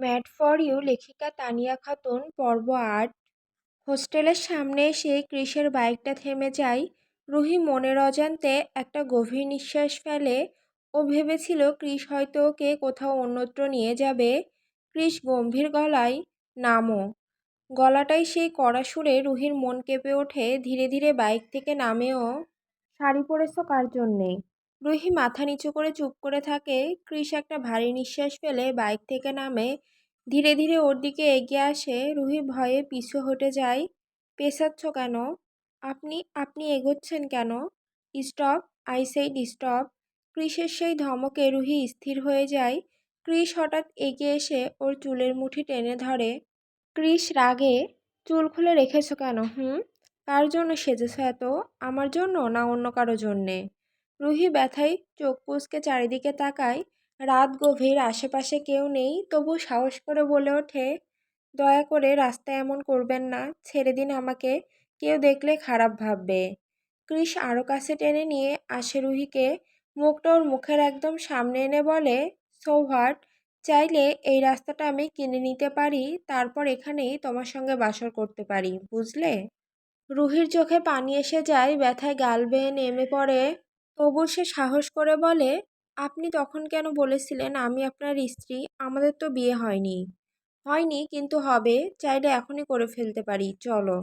Mad for you লেখিকা তানিয়া খাতুন পর্ব ৮। হোস্টেলের সামনে এসে ক্রিসের বাইকটা থেমে যায়। রুহি মনের অজান্তে একটা গভীর নিঃশ্বাস ফেলে। ও ভেবেছিল ক্রিস হয়তো ওকে কোথাও অন্যত্র নিয়ে যাবে। ক্রিস গম্ভীর গলায়, নামো। গলাটাই সেই কড়া সুরে রুহির মন কেঁপে ওঠে। ধীরে ধীরে বাইক থেকে নামেও। শাড়ি পরেছো কার জন্যে? রুহি মাথা নিচু করে চুপ করে থাকে। ক্রিস একটা ভারী নিঃশ্বাস ফেলে বাইক থেকে নামে। ধীরে ধীরে ওর দিকে এগিয়ে আসে। রুহি ভয়ে পিছু হটে যায়। পেছাচ্ছ কেন? আপনি আপনি এগোচ্ছেন কেন? Stop, I said stop. ক্রিসের সেই ধমকে রুহি স্থির হয়ে যায়। ক্রিস হঠাৎ এগিয়ে এসে ওর চুলের মুঠি টেনে ধরে। ক্রিস রাগে, চুল খুলে রেখেছো কেন? কার জন্য সেজেছো এত? আমার জন্য না অন্য কারো জন্যে? রুহি ব্যথায় চোখ কুঁচকে চারিদিকে তাকায়। রাত গভীর, আশেপাশে কেউ নেই, তবু সাহস করে বলে ওঠে, দয়া করে রাস্তায় এমন করবেন না, ছেড়ে দিন আমাকে, কেউ দেখলে খারাপ ভাববে। ক্রিস আরও কাছে টেনে নিয়ে আসে রুহিকে। মুখটা ওর মুখের একদম সামনে এনে বলে, সো হোয়াট? চাইলে এই রাস্তাটা আমি কিনে নিতে পারি, তারপর এখানেই তোমার সঙ্গে বাসর করতে পারি, বুঝলে? রুহির চোখে পানি এসে যায়, ব্যথায় গাল বেয়ে নেমে পড়ে। তবু সে সাহস করে বলে, আপনি তখন কেন বলেছিলেন আমি আপনার স্ত্রী? আমাদের তো বিয়ে হয়নি। হয়নি, কিন্তু হবে, চাইলে এখনই করে ফেলতে পারি, চলো।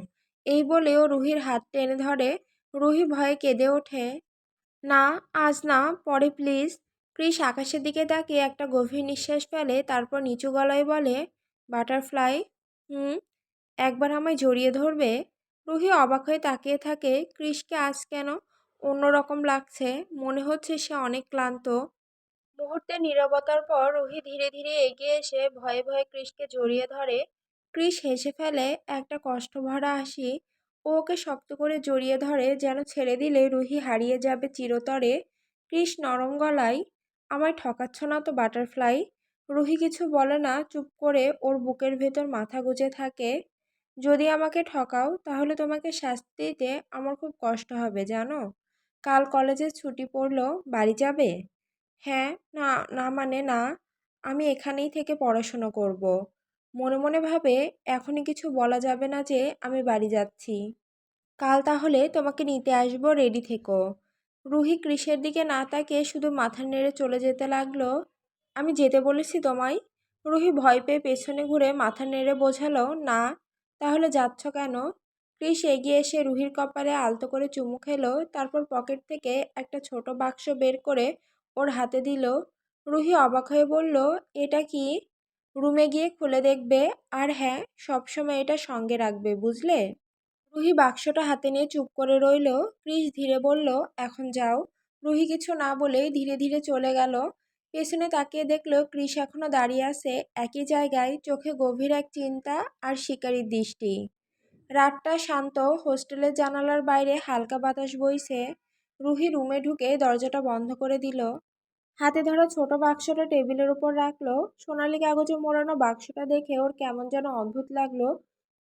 এই বলেও রুহির হাত টেনে ধরে। রুহি ভয়ে কেঁদে ওঠে, না, আজ না, পরে প্লিজ। ক্রিস আকাশের দিকে তাকিয়ে একটা গভীর নিঃশ্বাস ফেলে, তারপর নিচু গলায় বলে, বাটারফ্লাই, হুম, একবার আমায় জড়িয়ে ধরবে? রুহি অবাক হয়ে তাকিয়ে থাকে। ক্রিসকে আজ কেন অন্যরকম লাগছে। মনে হচ্ছে সে অনেক ক্লান্ত। মুহূর্তের নীরবতার পর রুহি ধীরে ধীরে এগিয়ে এসে ভয়ে ভয়ে ক্রিসকে জড়িয়ে ধরে। ক্রিস হেসে ফেলে একটা কষ্টভরা হাসি। ও ওকে শক্ত করে জড়িয়ে ধরে, যেন ছেড়ে দিলে রুহি হারিয়ে যাবে চিরতরে। ক্রিস নরম গলায়, আমায় ঠকাচ্ছ না তো বাটারফ্লাই? রুহি কিছু বলে না, চুপ করে ওর বুকের ভেতর মাথা গুজে থাকে। যদি আমাকে ঠকাও তাহলে তোমাকে শাস্তি দিতে আমার খুব কষ্ট হবে, জানো? কাল কলেজে ছুটি পড়লো, বাড়ি যাবে? হ্যাঁ, না, না মানে না, আমি এখানেই থেকে পড়াশোনা করব। মনে মনে ভাবে, এখনই কিছু বলা যাবে না যে আমি বাড়ি যাচ্ছি। কাল তাহলে তোমাকে নিতে আসবো, রেডি থেকো। রুহি কৃষের দিকে না তাকিয়ে শুধু মাথা নেড়ে চলে যেতে লাগলো। আমি যেতে বলেছি তোমায়? রুহি ভয় পেয়ে পেছনে ঘুরে মাথা নেড়ে বোঝালো, না। তাহলে যাচ্ছ কেন? কৃষ এগিয়ে এসে রুহির কপালে আলতো করে চুমু খেলো, তারপর পকেট থেকে একটা ছোট বাক্স বের করে ওর হাতে দিল। রুহি অবাক হয়ে বলল, এটা কি? রুমে গিয়ে খুলে দেখবে, আর হ্যাঁ, সবসময় এটা সঙ্গে রাখবে, বুঝলে? রুহি বাক্সটা হাতে নিয়ে চুপ করে রইল। ক্রিস ধীরে বলল, এখন যাও। রুহি কিছু না বলেই ধীরে ধীরে চলে গেল। পেছনে তাকিয়ে দেখলো ক্রিস এখনো দাঁড়িয়ে আছে একই জায়গায়, চোখে গভীর এক চিন্তা আর শিকারীর দৃষ্টি। রাতটা শান্ত। হোস্টেলের জানালার বাইরে হালকা বাতাস বইছে। রুহি রুমে ঢুকে দরজাটা বন্ধ করে দিল। হাতে ধরা ছোট বাক্সটা টেবিলের উপর রাখলো। সোনালী কাগজে মোড়ানো বাক্সটা দেখে ওর কেমন যেন অদ্ভুত লাগলো।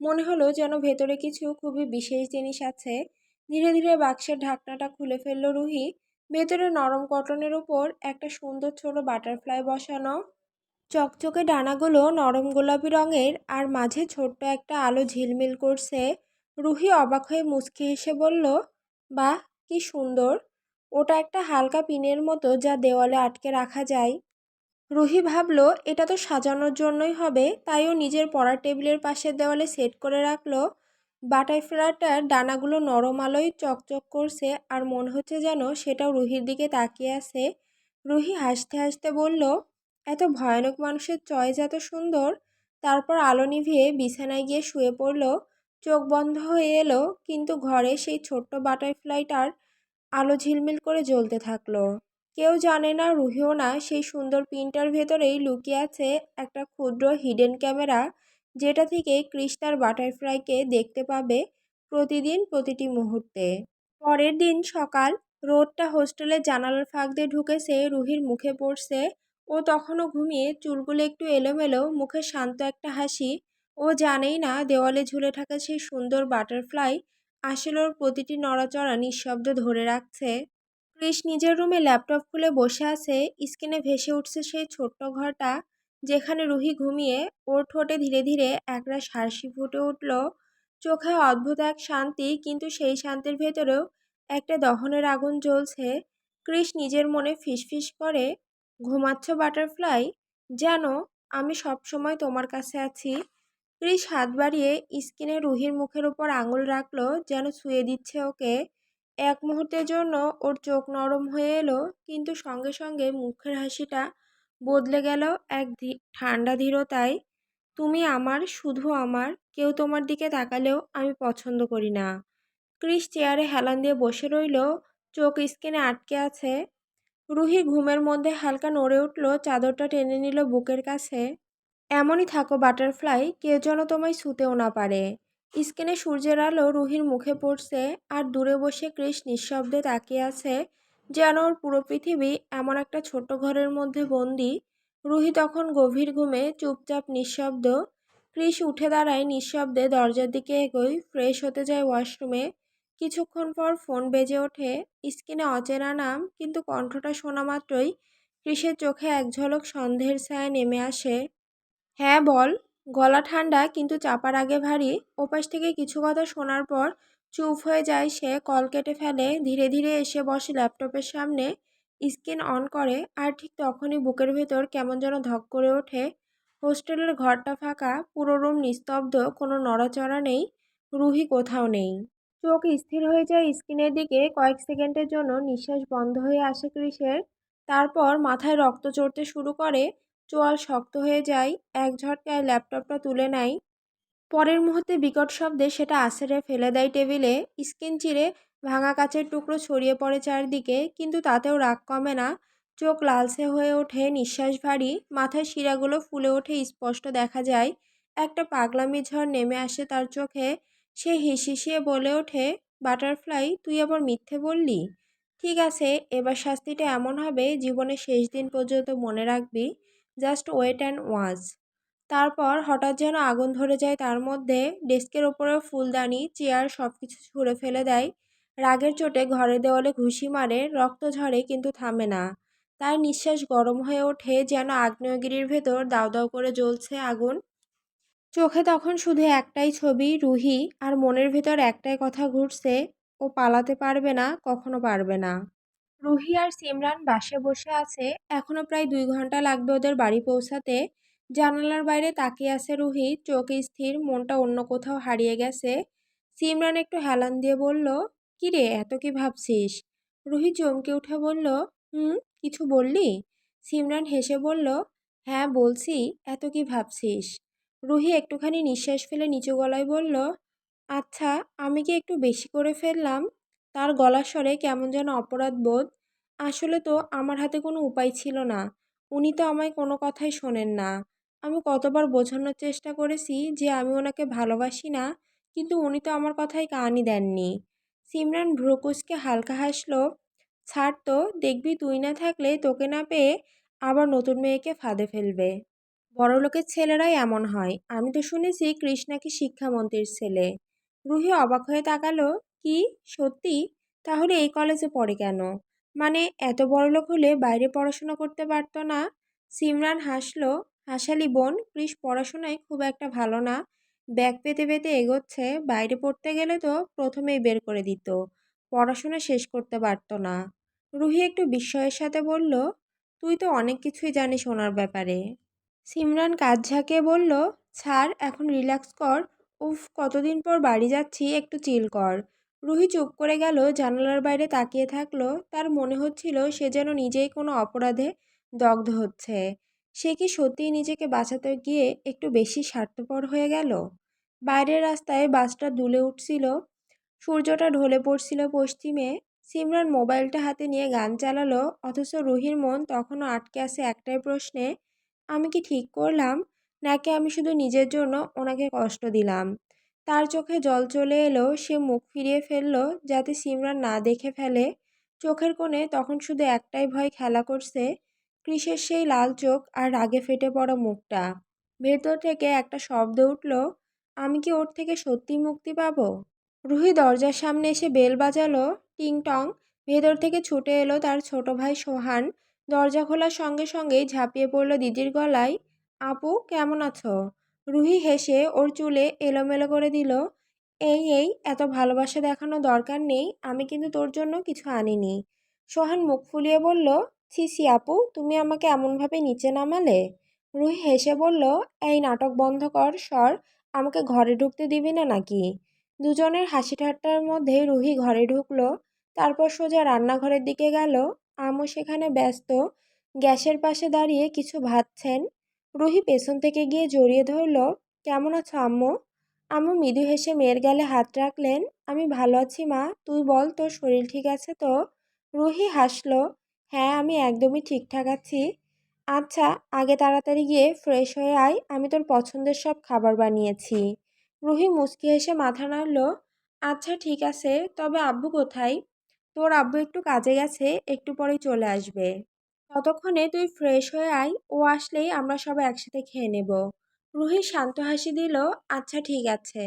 মনে হলো যেন ভেতরে কিছু খুবই বিশেষ জিনিস আছে। ধীরে ধীরে বাক্সের ঢাকনাটা খুলে ফেললো রুহি। ভেতরে নরম কটনের উপর একটা সুন্দর ছোট বাটারফ্লাই বসানো। চকচকে ডানাগুলো নরম গোলাপি রঙের, আর মাঝে ছোট্ট একটা আলো ঝিলমিল করছে। রুহি অবাক হয়ে মুচকি হেসে বলল, বাহ, কি সুন্দর! ওটা একটা হালকা পিনের মতো, যা দেওয়ালে আটকে রাখা যায়। রুহি ভাবল, এটা তো সাজানোর জন্যই হবে, তাই ও নিজের পড়ার টেবিলের পাশের দেওয়ালে সেট করে রাখলো। বাটারফ্লাইটার ডানাগুলো নরম আলোয় চকচক করছে, আর মনে হচ্ছে যেন সেটাও রুহির দিকে তাকিয়ে আছে। রুহি হাসতে হাসতে বলল, এত ভয়ানক মানুষের চয়েস এত সুন্দর। তারপর আলো নিভিয়ে বিছানায় গিয়ে শুয়ে পড়ল। চোখ বন্ধ হয়ে এলো, কিন্তু ঘরে সেই ছোট্ট বাটারফ্লাইটার আলো ঝিলমিল করে জ্বলতে থাকলো। কেউ জানে না, রুহিও না, সেই সুন্দর পিনটার ভেতরেই লুকিয়ে আছে একটা ক্ষুদ্র হিডেন ক্যামেরা, যেটা থেকে ক্রিস তার বাটারফ্লাইকে দেখতে পাবে প্রতিদিন, প্রতিটি মুহূর্তে। পরের দিন সকাল। রোদটা হোস্টেলের জানালার ফাঁক দিয়ে ঢুকেছে, রুহির মুখে পড়ছে। ও তখনও ঘুমিয়ে, চুলগুলো একটু এলোমেলো, মুখে শান্ত একটা হাসি। ও জানেই না দেওয়ালে ঝুলে থাকা সেই সুন্দর বাটারফ্লাই আসলে ওর প্রতিটি নড়াচড়া নিঃশব্দে ধরে রাখছে। ক্রিস নিজের রুমে ল্যাপটপ খুলে বসে আছে। স্ক্রিনে ভেসে উঠছে সেই ছোট্ট ঘরটা, যেখানে রুহি ঘুমিয়ে ওর ঠোঁটে ধীরে ধীরে একরাশ হাসি ফুটে উঠল। চোখে অদ্ভুত এক শান্তি, কিন্তু সেই শান্তির ভেতরেও একটা দহনের আগুন জ্বলছে। কৃষ নিজের মনে ফিসফিস করে, ঘুমাচ্ছ বাটারফ্লাই? যেন আমি সবসময় তোমার কাছে আছি। কৃষ হাত বাড়িয়ে স্কিনে রুহির মুখের উপর আঙুল রাখলো, যেন ছুঁয়ে দিচ্ছে ওকে। এক মুহূর্তের জন্য ওর চোখ নরম হয়ে এলো, কিন্তু সঙ্গে সঙ্গে মুখের হাসিটা বদলে গেল এক ঠান্ডা ধীরতায়। তুমি আমার, শুধু আমার, কেউ তোমার দিকে তাকালেও আমি পছন্দ করি না। কৃষ চেয়ারে হেলান দিয়ে বসে রইল, চোখ স্কিনে আটকে আছে। রুহি ঘুমের মধ্যে হালকা নড়ে উঠল, চাদরটা টেনে নিল বুকের কাছে। এমনই থাকো বাটারফ্লাই, কেউ যেন তোমায় ছুঁতেও না পারে। স্কিনে সূর্যের আলো রুহির মুখে পড়ছে, আর দূরে বসে কৃষ নিঃশব্দে তাকিয়ে আছে, যেন ওর পুরো পৃথিবী এমন একটা ছোট্ট ঘরের মধ্যে বন্দি। রুহি তখন গভীর ঘুমে চুপচাপ নিঃশব্দ। কৃষ উঠে দাঁড়ায় নিঃশব্দে, দরজার দিকে এগোয়, ফ্রেশ হতে যায় ওয়াশরুমে। কিছুক্ষণ পর ফোন বেজে ওঠে। স্ক্রিনে অচেনা নাম, কিন্তু কণ্ঠটা শোনা মাত্রই কৃষের চোখে এক ঝলক সন্দেহের ছায়া নেমে আসে। হ্যাঁ বল। গলা ঠান্ডা কিন্তু চাপার আগে ভারী। ওপাশ থেকে কিছু কথা শোনার পর চুপ হয়ে যায় সে, কল কেটে ফেলে, ধীরে ধীরে এসে বসে ল্যাপটপের সামনে, স্ক্রিন অন করে। আর ঠিক তখনই বুকের ভেতর কেমন যেন ধক করে ওঠে। হোস্টেলের ঘরটা ফাঁকা, পুরো রুম নিস্তব্ধ, কোনো নড়াচড়া নেই, রুহি কোথাও নেই। চোখ স্থির হয়ে যায় স্ক্রিনের দিকে, কয়েক সেকেন্ডের জন্য নিঃশ্বাস বন্ধ হয়ে আসে কৃষের। তারপর মাথায় রক্ত চড়তে শুরু করে, চোয়াল শক্ত হয়ে যায়। এক ঝটকায় ল্যাপটপটা তুলে নেয়। পরের মুহূর্তে বিকট শব্দে সেটা আছড়ে ফেলে দেয় টেবিলে। স্ক্রিন চিরে ভাঙা কাচের টুকরো ছড়িয়ে পড়ে চারদিকে, কিন্তু তাতেও রাগ কমে না। চোখ লালচে হয়ে ওঠে, নিঃশ্বাস ভারী, মাথার শিরাগুলো ফুলে ওঠে, স্পষ্ট দেখা যায় একটা পাগলামি ঝড় নেমে আসে তার চোখে। সে হিসিয়ে বলে ওঠে, বাটারফ্লাই, তুই আবার মিথ্যে বললি? ঠিক আছে, এবার শাস্তিটা এমন হবে জীবনের শেষ দিন পর্যন্ত মনে রাখবি। Just wait and watch. তারপর হঠাৎ যেন আগুন ধরে যায় তার মধ্যে। ডেস্কের ওপরেও ফুলদানি, চেয়ার সবকিছু ছুঁড়ে ফেলে দেয়। রাগের চোটে ঘরের দেওয়ালে ঘুষি মারে, রক্ত ঝরে কিন্তু থামে না। তার নিঃশ্বাস গরম হয়ে ওঠে, যেন আগ্নেয়গিরির ভেতর দাউ দাউ করে জ্বলছে আগুন। চোখে তখন শুধু একটাই ছবি, রুহি, আর মনের ভেতর একটাই কথা ঘুরছে, ও পালাতে পারবে না, কখনো পারবে না। রুহি আর সিমরান বাসে বসে আছে। এখনো প্রায় 2 ঘন্টা লাগবে ওদের বাড়ি পৌঁছাতে। জানালার বাইরে তাকিয়ে আছে রুহি, চোখ স্থির, মনটা অন্য কোথাও হারিয়ে গেছে। সিমরান একটু হেলান দিয়ে বলল, কিরে, এত কি ভাবছিস? রুহি চমকে উঠে বলল, কিছু বললি? সিমরান হেসে বলল, হ্যাঁ বলছি, এত কি ভাবছিস? রুহি একটুখানি নিঃশ্বাস ফেলে নিচু গলায় বলল, আচ্ছা, আমি কি একটু বেশি করে ফেললাম? তার গলার স্বরে কেমন যেন অপরাধ বোধ। আসলে তো আমার হাতে কোনো উপায় ছিল না। উনি তো আমায় কোনো কথাই শোনেন না। আমি কতবার বোঝানোর চেষ্টা করেছি যে আমি ওনাকে ভালোবাসি না, কিন্তু উনি তো আমার কথায় কানই দেননি। সিমরান ভ্রুকুচকে হালকা হাসলো। ছাড় তো, দেখবি তুই না থাকলে তোকে না পেয়ে আবার নতুন মেয়েকে ফাঁদে ফেলবে। বড়লোকের ছেলেরাই এমন হয়। আমি তো শুনেছি কৃষ নাকি শিক্ষামন্ত্রীর ছেলে। রুহি অবাক হয়ে তাকালো, কি, সত্যি? তাহলে এই কলেজে পড়ে কেন? মানে এত বড়লোক হলে বাইরে পড়াশোনা করতে পারতো না? সিমরান হাসলো। হাসালি বোন, কৃষ পড়াশোনায় খুব একটা ভালো না। ব্যাগ পেতে পেতে এগোচ্ছে, বাইরে পড়তে গেলে তো প্রথমেই বের করে দিত। পড়াশোনা শেষ করতে পারতো না। রুহি একটু বিস্ময়ের সাথে বলল, তুই তো অনেক কিছুই জানিস ওনার ব্যাপারে। সিমরান কাঁধ ঝাঁকিয়ে বলল, ছাড়, এখন রিল্যাক্স কর। উফ, কতদিন পর বাড়ি যাচ্ছি, একটু চিল কর। রুহি চুপ করে গেল, জানালার বাইরে তাকিয়ে থাকলো। তার মনে হচ্ছিল সে যেন নিজেই কোনো অপরাধে দগ্ধ হচ্ছে। সে কি সত্যিই নিজেকে বাঁচাতে গিয়ে একটু বেশি স্বার্থপর হয়ে গেল? বাইরের রাস্তায় বাসটা দুলে উঠছিল, সূর্যটা ঢলে পড়ছিল পশ্চিমে। সিমরান মোবাইলটা হাতে নিয়ে গান চালালো, অথচ রুহির মন তখনও আটকে আছে একটাই প্রশ্নে, আমি কি ঠিক করলাম, নাকি আমি শুধু নিজের জন্য ওনাকে কষ্ট দিলাম? তার চোখে জল চলে এলো, সে মুখ ফিরিয়ে ফেলল যাতে সিমরান না দেখে ফেলে। চোখের কোণে তখন শুধু একটাই ভয় খেলা করছে, কৃষের সেই লাল চোখ আর রাগে ফেটে পড়া মুখটা। ভেতর থেকে একটা শব্দ উঠল, আমি কি ওর থেকে সত্যি মুক্তি পাবো? রুহি দরজার সামনে এসে বেল বাজালো, টিং টং। ভেতর থেকে ছুটে এলো তার ছোট ভাই সোহান। দরজা খোলার সঙ্গে সঙ্গেই ঝাঁপিয়ে পড়ল দিদির গলায়। আপু কেমন আছো? রুহি হেসে ওর চুলে এলোমেলো করে দিল। এই এত ভালোবাসা দেখানো দরকার নেই, আমি কিন্তু তোর জন্য কিছু আনিনি। সোহান মুখ ফুলিয়ে বলল, ছি ছি আপু, তুমি আমাকে এমনভাবে নিচে নামালে। রুহি হেসে বলল, এই নাটক বন্ধ কর, সর। আমাকে ঘরে ঢুকতে দিবি না নাকি? দুজনের হাসি ঠাট্টার মধ্যে রুহি ঘরে ঢুকলো। তারপর সোজা রান্নাঘরের দিকে গেল। আম্মু সেখানে ব্যস্ত, গ্যাসের পাশে দাঁড়িয়ে কিছু ভাজছেন। রুহি পেছন থেকে গিয়ে জড়িয়ে ধরল, কেমন আছো আম্মু? আম্মু মৃদু হেসে মেয়ের গালে হাত রাখলেন। আমি ভালো আছি মা, তুই বল তোর শরীর ঠিক আছে তো? রুহি হাসলো, হ্যাঁ আমি একদমই ঠিকঠাক আছি। আচ্ছা, আগে তাড়াতাড়ি গিয়ে ফ্রেশ হয়ে আয়, আমি তোর পছন্দের সব খাবার বানিয়েছি। রুহি মুচকি হেসে মাথা নাড়ল, আচ্ছা ঠিক আছে, তবে আব্বু কোথায়? তোর আব্বু একটু কাজে গেছে, একটু পরেই চলে আসবে। ততক্ষণে তুই ফ্রেশ হয়ে আয়, ও আসলেই আমরা সবাই একসাথে খেয়ে নেব। রুহি শান্ত হাসি দিল, আচ্ছা ঠিক আছে।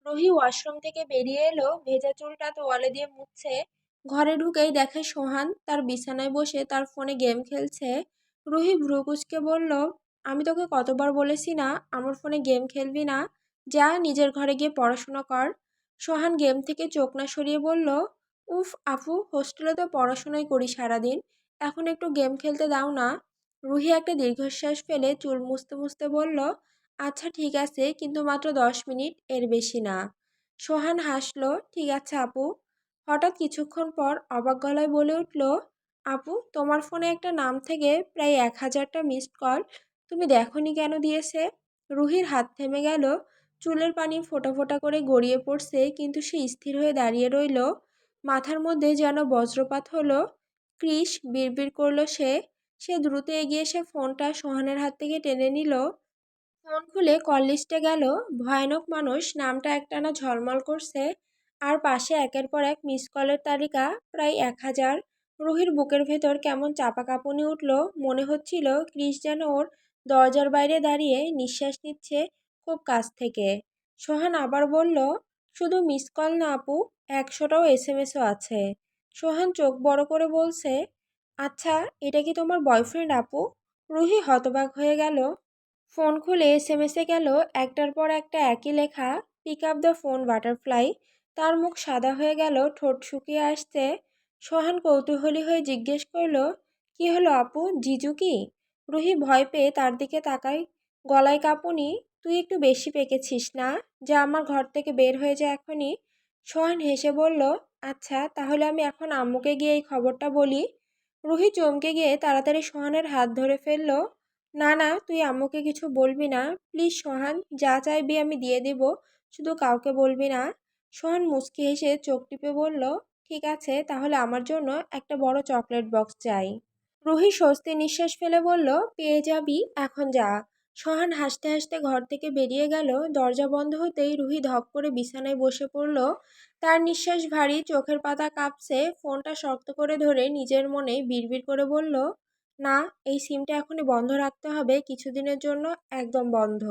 রুহি ওয়াশরুম থেকে বেরিয়ে এলো, ভেজা চুলটা তোয়ালে দিয়ে মুছছে। ঘরে ঢুকেই দেখে সোহান তার বিছানায় বসে তার ফোনে গেম খেলছে। রুহি ভ্রু কুঁচকে বলল, আমি তোকে কতবার বলেছি না আমার ফোনে গেম খেলবি না, যা নিজের ঘরে গিয়ে পড়াশোনা কর। সোহান গেম থেকে চোখ না সরিয়ে বলল, উফ আপু, হোস্টেলে তো পড়াশোনাই করি সারাদিন, এখন একটু গেম খেলতে দাও না। রুহি একটা দীর্ঘশ্বাস ফেলে চুল মুছতে মুছতে বলল, আচ্ছা ঠিক আছে, কিন্তু মাত্র 10 মিনিট, এর বেশি না। সোহান হাসলো, ঠিক আছে আপু। হঠাৎ কিছুক্ষণ পর অবাক গলায় বলে উঠল, আপু তোমার ফোনে একটা নাম থেকে প্রায় 1000টা মিসড কল, তুমি দেখোনি কেন দিয়েছে? রুহির হাত থেমে গেল, চুলের পানি ফোঁটা ফোঁটা করে গড়িয়ে পড়ছে, কিন্তু সে স্থির হয়ে দাঁড়িয়ে রইল। মাথার মধ্যে যেন বজ্রপাত হলো। ক্রিস, বিড়বিড় করলো সে। সে দ্রুত এগিয়ে এসে ফোনটা সোহানের হাত থেকে টেনে নিল। ফোন খুলে কল লিস্টে গেল। ভয়ানক মানুষ নামটা একটানা ঝলমল করছে, আর পাশে একের পর এক মিস কলের তালিকা, প্রায় 1000। রুহির বুকের ভেতর কেমন চাপা কাঁপুনি উঠল, মনে হচ্ছিল ক্রিস যেন ওর দরজার বাইরে দাঁড়িয়ে নিঃশ্বাস নিচ্ছে খুব কাছ থেকে। সোহান আবার বলল, শুধু মিস কল না আপু, 100টাও এসএমএসও আছে। সোহান চোখ বড় করে বলছে, আচ্ছা এটা কি তোমার বয়ফ্রেন্ড আপু? রুহি হতবাক হয়ে গেল। ফোন খুলে এসএমএসে গেল, একটার পর একটা একই লেখা, pick up the phone butterfly. তার মুখ সাদা হয়ে গেল, ঠোঁট শুকিয়ে আসছে। সোহান কৌতূহলী হয়ে জিজ্ঞেস করল, কি হলো আপু, জিজু কি? রুহি ভয় পেয়ে তার দিকে তাকায়, গলায় কাঁপুনি, তুই একটু বেশি পেকেছিস না, যা আমার ঘর থেকে বের হয়ে যা এখনই। সোহান হেসে বলল, আচ্ছা তাহলে আমি এখন আম্মুকে গিয়ে এই খবরটা বলি। রুহি চমকে গিয়ে তাড়াতাড়ি সোহানের হাত ধরে ফেলল, না না, তুই আম্মুকে কিছু বলবি না, প্লিজ সোহান, যা চাইবি আমি দিয়ে দিব, শুধু কাউকে বলবি না। সোহান মুচকি হেসে চোখ টিপে বলল, ঠিক আছে, তাহলে আমার জন্য একটা বড় চকলেট বক্স চাই। রুহি স্বস্তি নিঃশ্বাস ফেলে বলল, পেয়ে যাবি, এখন যা। সোহান হাসতে হাসতে ঘর থেকে বেরিয়ে গেল। দরজা বন্ধ হতেই রুহি ধপ করে বিছানায় বসে পড়ল। তার নিঃশ্বাস ভারী, চোখের পাতা কাঁপছে। ফোনটা শক্ত করে ধরে নিজের মনে বিড়বিড় করে বলল, না, এই সিমটা এখনই বন্ধ রাখতে হবে, কিছুদিনের জন্য একদম বন্ধ।